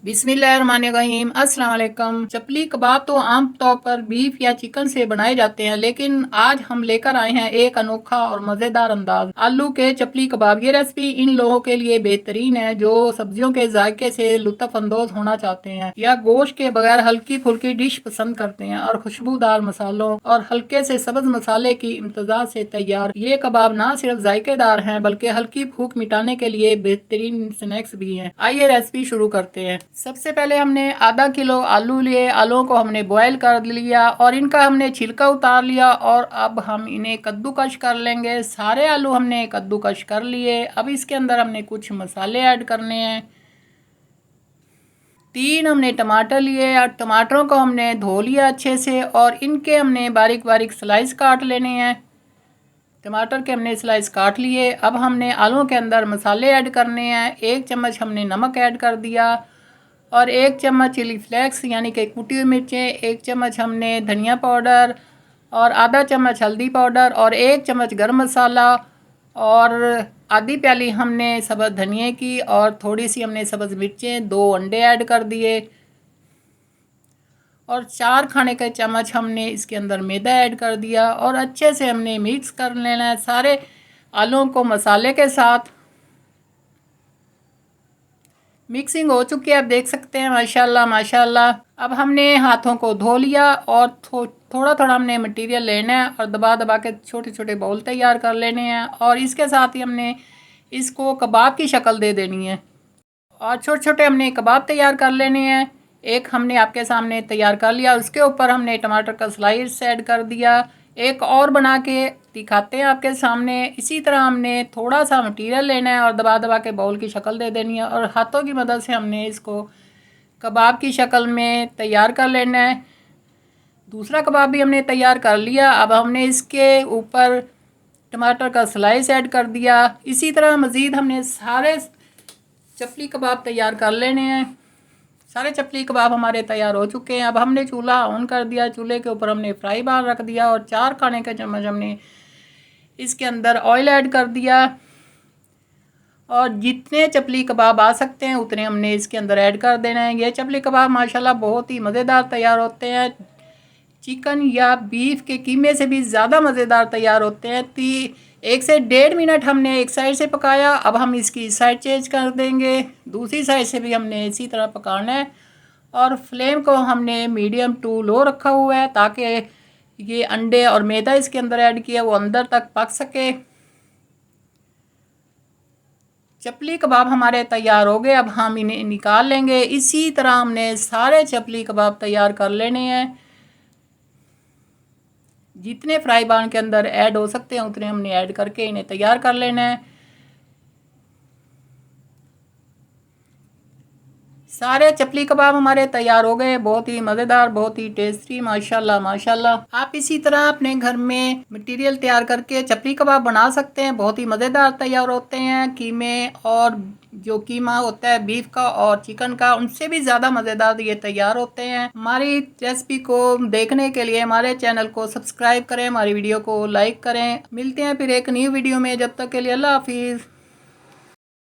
बिस्मिल्लाहिर्रहमानिर्रहीम अस्सलाम वालेकुम। चपली कबाब तो आम तौर पर बीफ या चिकन से बनाए जाते हैं, लेकिन आज हम लेकर आए हैं एक अनोखा और मज़ेदार अंदाज, आलू के चपली कबाब। ये रेसिपी इन लोगों के लिए बेहतरीन है जो सब्जियों के जायके से लुत्फ अंदोज होना चाहते हैं या गोश्त के बगैर हल्की फुल्की डिश पसंद करते हैं और खुशबूदार मसालों और हल्के से सब्ज मसाले की इम्तजाज से तैयार ये कबाब ना सिर्फ जायकेदार हैं बल्कि हल्की भूख मिटाने के लिए बेहतरीन स्नैक्स भी हैं। आइए रेसिपी शुरू करते हैं। सबसे पहले हमने आधा किलो आलू लिए। आलूओं को हमने बॉयल कर लिया और इनका हमने छिलका उतार लिया और अब हम इन्हें कद्दूकश कर लेंगे। सारे आलू हमने कद्दूकश कर लिए। अब इसके अंदर हमने कुछ मसाले ऐड करने हैं। 3 हमने टमाटर लिए और टमाटरों को हमने धो लिया अच्छे से और इनके हमने बारीक बारीक स्लाइस काट लेने हैं। टमाटर के हमने स्लाइस काट लिए। अब हमने आलूओं के अंदर मसाले ऐड करने हैं। 1 चम्मच हमने नमक ऐड कर दिया और 1 चम्मच चिली फ्लेक्स यानी कि कुटी हुई मिर्चें, 1 चम्मच हमने धनिया पाउडर और आधा चम्मच हल्दी पाउडर और 1 चम्मच गरम मसाला और आधी प्याली हमने सब्ज़ धनिए की और थोड़ी सी हमने सब्ज़ मिर्चें, 2 अंडे ऐड कर दिए और 4 खाने के चम्मच हमने इसके अंदर मैदा ऐड कर दिया और अच्छे से हमने मिक्स कर लेना है सारे आलूओं को मसाले के साथ। मिक्सिंग हो चुकी है, आप देख सकते हैं माशाल्लाह माशाल्लाह। अब हमने हाथों को धो लिया और थोड़ा थोड़ा हमने मटेरियल लेना है और दबा दबा के छोटे छोटे बाउल तैयार कर लेने हैं और इसके साथ ही हमने इसको कबाब की शक्ल दे देनी है और छोटे छोटे हमने कबाब तैयार कर लेने हैं। एक हमने आपके सामने तैयार कर लिया, उसके ऊपर हमने टमाटर का स्लाइस ऐड कर दिया। एक और बना के दिखाते हैं आपके सामने। इसी तरह हमने थोड़ा सा मटेरियल लेना है और दबा दबा के बाउल की शक्ल दे देनी है और हाथों की मदद से हमने इसको कबाब की शक्ल में तैयार कर लेना है। दूसरा कबाब भी हमने तैयार कर लिया। अब हमने इसके ऊपर टमाटर का स्लाइस ऐड कर दिया। इसी तरह मज़ीद हमने सारे चपली कबाब तैयार कर लेने हैं। सारे चपली कबाब हमारे तैयार हो चुके हैं। अब हमने चूल्हा ऑन कर दिया। चूल्हे के ऊपर हमने फ्राई पैन रख दिया और 4 खाने के चम्मच हमने इसके अंदर ऑयल ऐड कर दिया और जितने चपली कबाब आ सकते हैं उतने हमने इसके अंदर ऐड कर देना है। ये चपली कबाब माशाल्लाह बहुत ही मज़ेदार तैयार होते हैं। चिकन या बीफ के कीमे से भी ज़्यादा मज़ेदार तैयार होते हैं। 1 से 1.5 मिनट हमने एक साइड से पकाया। अब हम इसकी साइड चेंज कर देंगे। दूसरी साइड से भी हमने इसी तरह पकाना है और फ्लेम को हमने मीडियम टू लो रखा हुआ है ताकि ये अंडे और मैदा इसके अंदर ऐड किया वो अंदर तक पक सके। चपली कबाब हमारे तैयार हो गए। अब हम इन्हें निकाल लेंगे। इसी तरह हमने सारे चपली कबाब तैयार कर लेने हैं। जितने फ्राई पैन के अंदर ऐड हो सकते हैं उतने हमने ऐड करके इन्हें तैयार कर लेना है। सारे चपली कबाब हमारे तैयार हो गए। बहुत ही मज़ेदार, बहुत ही टेस्टी, माशाल्लाह माशाल्लाह। आप इसी तरह अपने घर में मटेरियल तैयार करके चपली कबाब बना सकते हैं। बहुत ही मज़ेदार तैयार होते हैं। कीमे और जो कीमा होता है बीफ का और चिकन का, उनसे भी ज़्यादा मज़ेदार ये तैयार होते हैं। हमारी रेसिपी को देखने के लिए हमारे चैनल को सब्सक्राइब करें, हमारी वीडियो को लाइक करें। मिलते हैं फिर एक न्यू वीडियो में। जब तक के लिए अल्लाह हाफिज़।